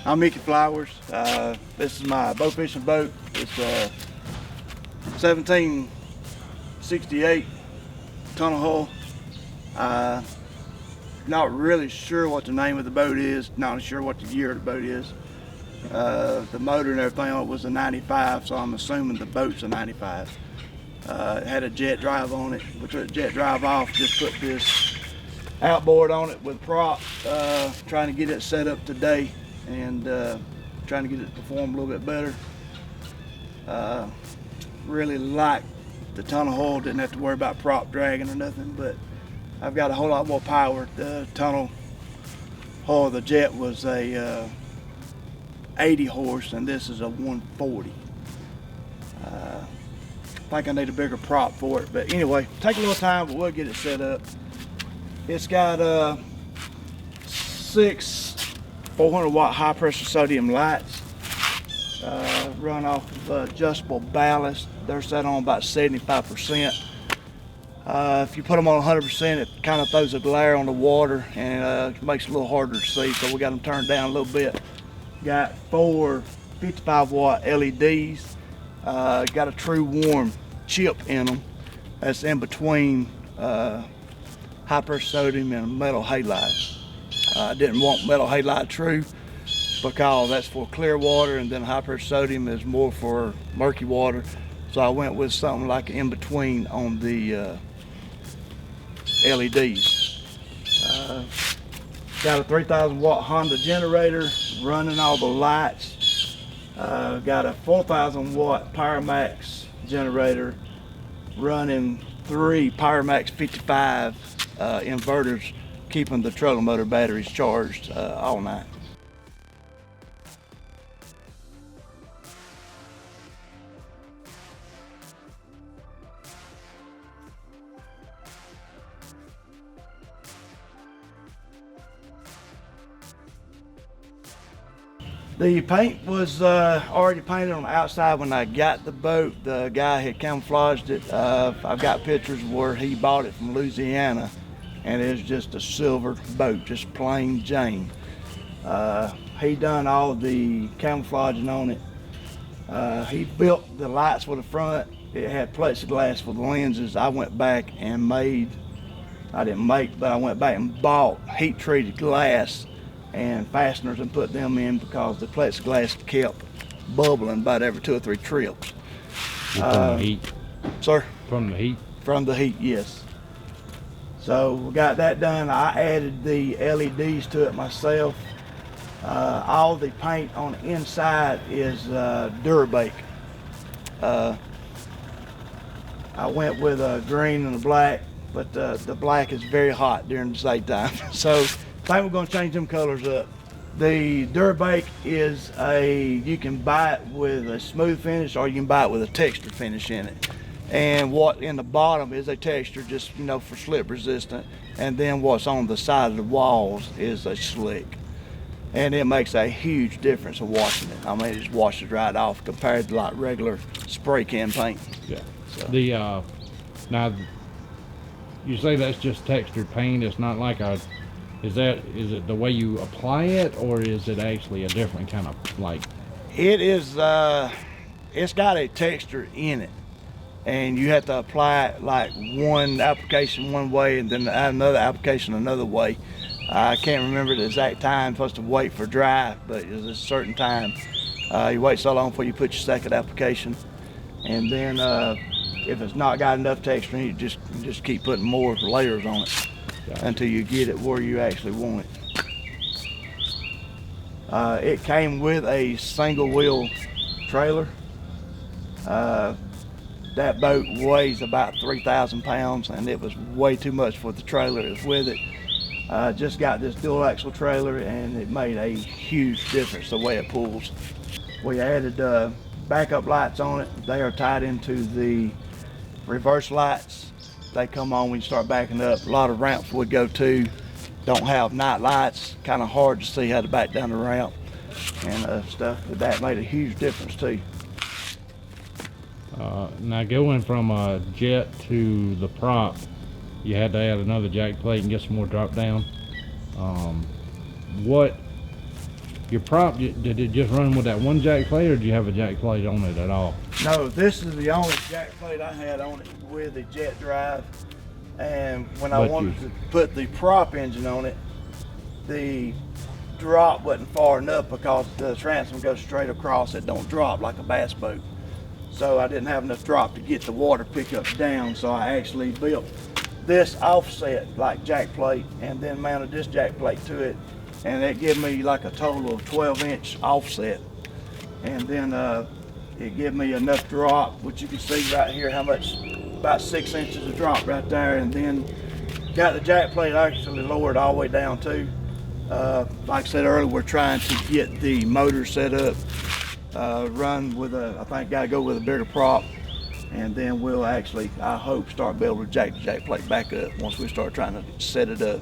I'm Mickey Flowers. This is my bow fishing boat. It's a 1768 tunnel hull. Not really sure what the name of the boat is. Not sure what the year of the boat is. The motor and everything on it was a 95, so I'm assuming the boat's a 95. It had a jet drive on it. We took the jet drive off, just put this outboard on it with prop, trying to get it set up today and trying to get it to perform a little bit better. Really like the tunnel hull, didn't have to worry about prop dragging or nothing, but I've got a whole lot more power. The tunnel hull, the jet was a 80 horse and this is a 140. I think I need a bigger prop for it, but anyway, take a little time, but we'll get it set up. It's got 6 400-watt high pressure sodium lights, run off of adjustable ballast. They're set on about 75%. If you put them on 100%, it kind of throws a glare on the water and makes it a little harder to see, so we got them turned down a little bit. Got 4 55-watt LEDs. Got a true warm chip in them that's in between high pressure sodium and metal halide. I didn't want metal halide true because that's for clear water, and then high pressure sodium is more for murky water. So I went with something like in between on the LEDs. Got a 3,000-watt Honda generator running all the lights. Got a 4,000-watt Powermax generator running 3 Powermax 55 inverters, keeping the trolling motor batteries charged all night. The paint was already painted on the outside when I got the boat. The guy had camouflaged it. I've got pictures where he bought it from Louisiana, and it's just a silver boat, just plain Jane. He done all the camouflaging on it. He built the lights for the front. It had plexiglass for the lenses. I went back and I went back and bought heat treated glass and fasteners and put them in because the plexiglass kept bubbling about every 2 or 3 trips. From the heat? Sir? From the heat? From the heat, yes. So we got that done. I added the LEDs to it myself. All the paint on the inside is Durabake. I went with a green and a black, but the black is very hot during the daytime. So I think we're going to change them colors up. The Durabake is you can buy it with a smooth finish or you can buy it with a texture finish in it. And what in the bottom is a texture, just for slip resistant, and then what's on the side of the walls is a slick. And it makes a huge difference in washing it. I mean, it just washes right off compared to like regular spray can paint. Yeah. So. Now you say that's just textured paint. It's not like is it the way you apply it, or is it actually a different kind of like? It is. It's got a texture in it, and you have to apply it like one application one way and then another application another way. I can't remember the exact time. Supposed to wait for dry, but there's a certain time. You wait so long before you put your second application, and then if it's not got enough texture, you just keep putting more layers on it. Gotcha. Until you get it where you actually want it. It came with a single wheel trailer. That boat weighs about 3,000 pounds, and it was way too much for the trailer that was with it. Just got this dual axle trailer, and it made a huge difference the way it pulls. We added backup lights on it. They are tied into the reverse lights. They come on when you start backing up. A lot of ramps we go to don't have night lights. Kind of hard to see how to back down the ramp and stuff, but that made a huge difference too. Now going from a jet to the prop, you had to add another jack plate and get some more drop down. What Your prop, did it just run with that one jack plate, or did you have a jack plate on it at all? No, this is the only jack plate I had on it with the jet drive. And when I wanted to put the prop engine on it, the drop wasn't far enough because the transom goes straight across. It don't drop like a bass boat. So I didn't have enough drop to get the water pickup down. So I actually built this offset like jack plate and then mounted this jack plate to it. And it gave me like a total of 12-inch offset. And then it gave me enough drop, which you can see right here how much, about 6 inches of drop right there. And then got the jack plate actually lowered all the way down too. Like I said earlier, we're trying to get the motor set up, run with I think gotta go with a bigger prop. And then we'll actually, I hope, start be able to jack the jack plate back up once we start trying to set it up.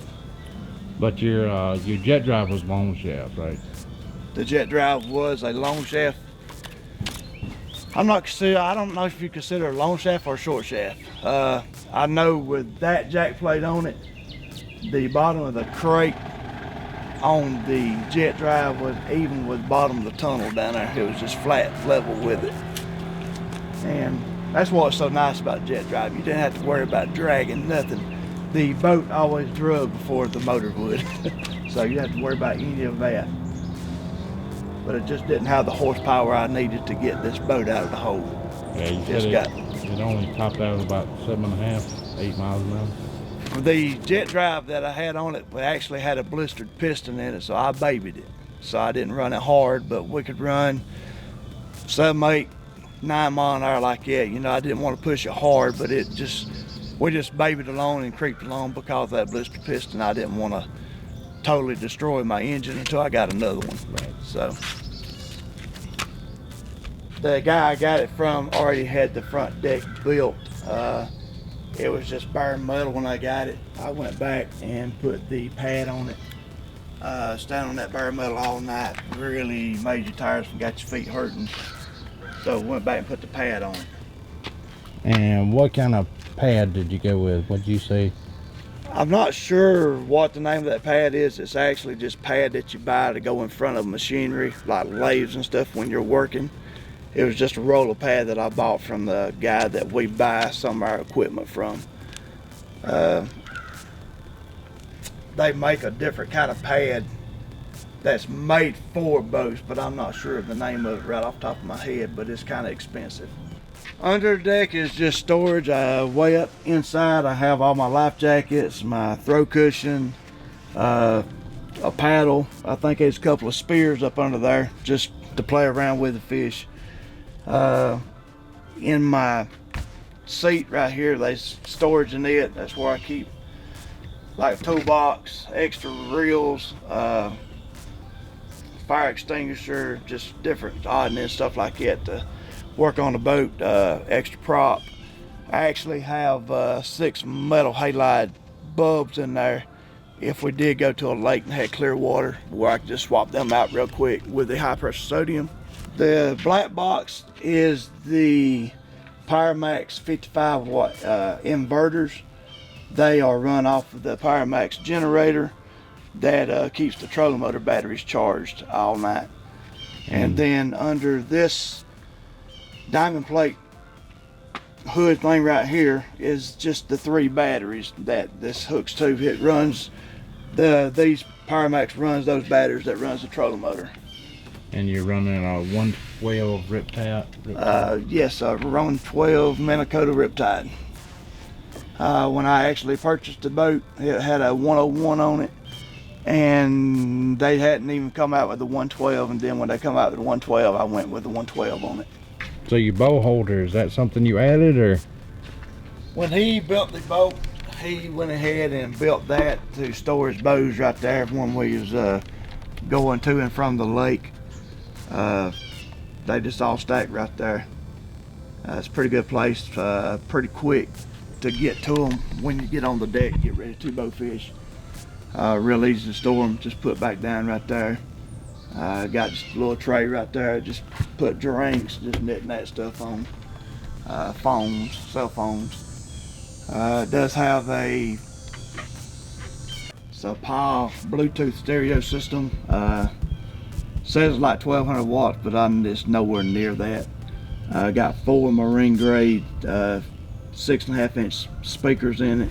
But your jet drive was long shaft, right? The jet drive was a long shaft. I don't know if you consider a long shaft or a short shaft. I know with that jack plate on it, the bottom of the crate on the jet drive was even with the bottom of the tunnel down there. It was just flat, level with it. And that's what's so nice about jet drive. You didn't have to worry about dragging nothing. The boat always drug before the motor would. So you didn't have to worry about any of that. But it just didn't have the horsepower I needed to get this boat out of the hole. Yeah, you said it only topped out at about 7.5, 8 miles an hour. The jet drive that I had on it actually had a blistered piston in it, so I babied it. So I didn't run it hard, but we could run 7, 8, 9 mile an hour like that. You know, I didn't want to push it hard, but we just babied along and creeped along because of that blistered piston. I didn't want to totally destroy my engine until I got another one. Right. So the guy I got it from already had the front deck built. It was just bare metal when I got it. I went back and put the pad on it. Standing on that bare metal all night really made you tired and got your feet hurting. So went back and put the pad on it. And what kind of pad did you go with? What did you say? I'm not sure what the name of that pad is. It's actually just pad that you buy to go in front of machinery, like lathes and stuff when you're working. It was just a roller pad that I bought from the guy that we buy some of our equipment from. They make a different kind of pad that's made for boats, but I'm not sure of the name of it right off the top of my head, but it's kind of expensive. Under the deck is just storage. Way up inside I have all my life jackets, my throw cushion, a paddle. I think there's a couple of spears up under there just to play around with the fish. In my seat right here, there's storage in it. That's where I keep like a toolbox, extra reels, fire extinguisher, just different oddness and stuff like that to work on the boat. Extra prop. I actually have 6 metal halide bulbs in there if we did go to a lake and had clear water, where I could just swap them out real quick with the high pressure sodium. The black box is the Powermax 55 watt inverters. They are run off of the Powermax generator that keeps the trolling motor batteries charged all night. And then under this diamond plate hood thing right here is just the 3 batteries that this hooks to. It runs these Powermax runs those batteries that runs the trolling motor. And you're running a 112 Riptide? Yes, a 112 Manakota Riptide. When I actually purchased the boat, it had a 101 on it, and they hadn't even come out with the 112, and then when they come out with the 112, I went with the 112 on it. So your bow holder, is that something you added, or? When he built the boat, he went ahead and built that to store his bows right there when we was going to and from the lake. They just all stacked right there. It's a pretty good place, pretty quick to get to them when you get on the deck, get ready to bow fish. Real easy to store them, just put back down right there. Got just a little tray right there, just put drinks, just knitting that stuff on. Phones, cell phones. It does have a PAL Bluetooth stereo system. Says it's like 1200 watts, but I'm just nowhere near that. I got 4 marine grade 6.5 inch speakers in it.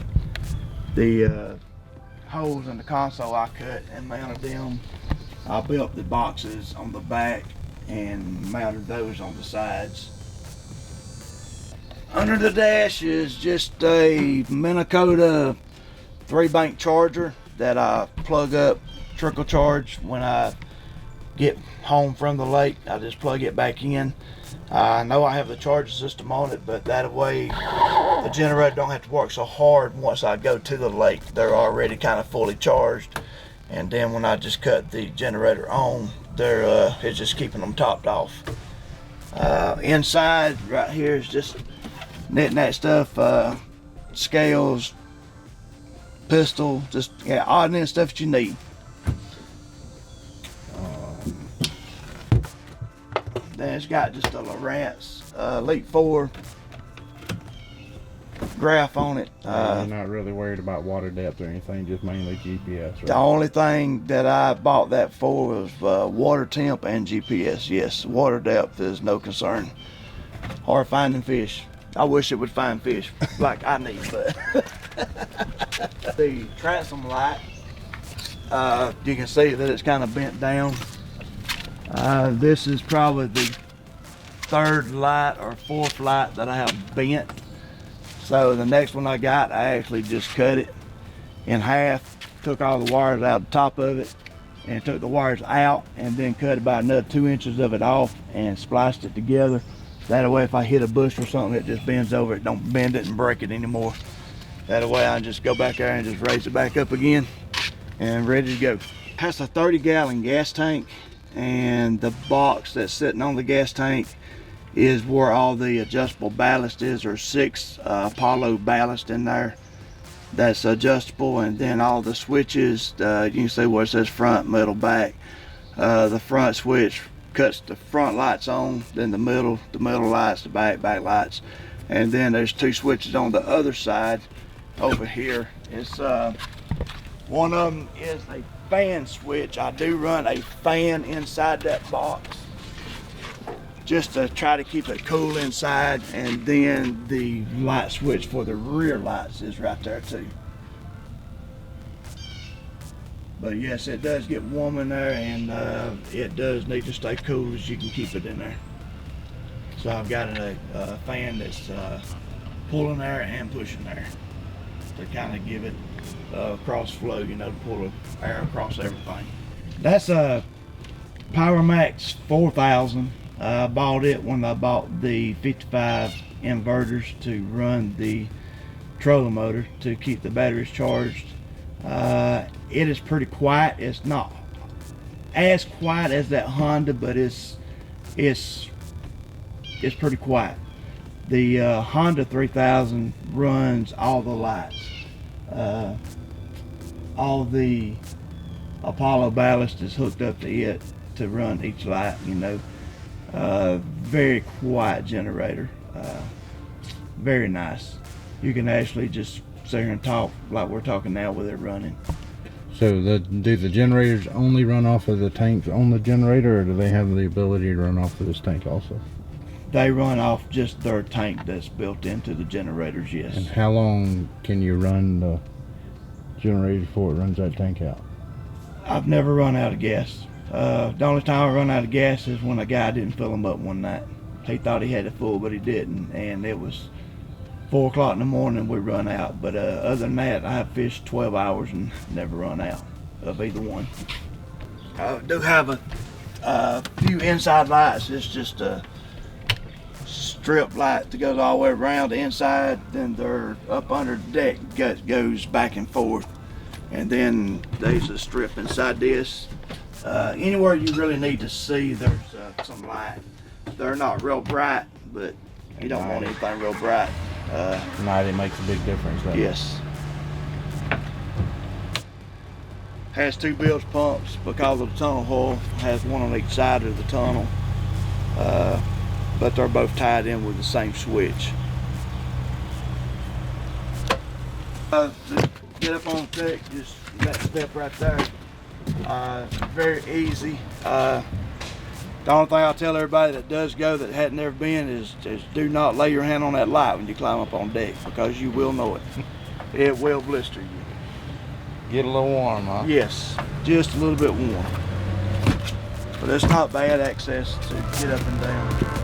The holes in the console I cut and mounted them. I built the boxes on the back and mounted those on the sides. Under the dash is just a Minnesota 3-bank charger that I plug up, trickle charge when I get home from the lake. I just plug it back in. I know I have the charger system on it, but that way the generator don't have to work so hard once I go to the lake. They're already kind of fully charged, and then when I just cut the generator on, it's just keeping them topped off. Inside right here is just knitting that stuff, scales, pistol, just odd and end stuff that you need. Then it's got just a Lowrance Elite 4 graph on it. You're not really worried about water depth or anything, just mainly GPS, right? The only thing that I bought that for was water temp and GPS. Yes, water depth is no concern. Hard finding fish. I wish it would find fish like I need, but the transom light, you can see that it's kind of bent down. This is probably the 3rd light or 4th light that I have bent. So the next one I got, I actually just cut it in half, took all the wires out the top of it, and took the wires out, and then cut about another 2 inches of it off and spliced it together. That way if I hit a bush or something, it just bends over, it don't bend it and break it anymore. That way I just go back there and just raise it back up again and ready to go. Has a 30-gallon gas tank, and the box that's sitting on the gas tank is where all the adjustable ballast is. There's 6 Apollo ballast in there that's adjustable, and then all the switches, you can see where it says front, middle, back. The front switch cuts the front lights on, then the middle lights, the back lights, and then there's 2 switches on the other side over here. It's one of them is a fan switch. I do run a fan inside that box just to try to keep it cool inside, and then the light switch for the rear lights is right there too. But yes, it does get warm in there, and it does need to stay cool as you can keep it in there. So I've got a fan that's pulling air and pushing air to kind of give it cross flow, you know, to pull air across everything. That's a Power Max 4000. I bought it when I bought the 55 inverters to run the trolling motor to keep the batteries charged. It is pretty quiet. It's not as quiet as that Honda, but it's pretty quiet. The Honda 3000 runs all the lights. All the Apollo ballast is hooked up to it to run each light, you know. Very quiet generator, very nice. You can actually just sit here and talk like we're talking now with it running. So do the generators only run off of the tanks on the generator, or do they have the ability to run off of this tank also? They run off just their tank that's built into the generators, yes. And how long can you run the generator before it runs that tank out? I've never run out of gas. The only time I run out of gas is when a guy didn't fill them up one night. He thought he had it full, but he didn't, and it was 4 o'clock in the morning we run out. But other than that, I have fished 12 hours and never run out of either one. I do have a few inside lights. It's just a strip light that goes all the way around the inside. Then they're up under the deck, goes back and forth. And then there's a strip inside this. Anywhere you really need to see, there's some light. They're not real bright, but you don't want anything real bright. Night, it makes a big difference, doesn't it? Yes. Has 2 bilge pumps because of the tunnel hole. Has one on each side of the tunnel, but they're both tied in with the same switch. To get up on the deck, just that step right there. Very easy. The only thing I'll tell everybody that does go that hadn't ever been is do not lay your hand on that light when you climb up on deck, because you will know it. It will blister you. Get a little warm, huh? Yes, just a little bit warm. But it's not bad access to get up and down.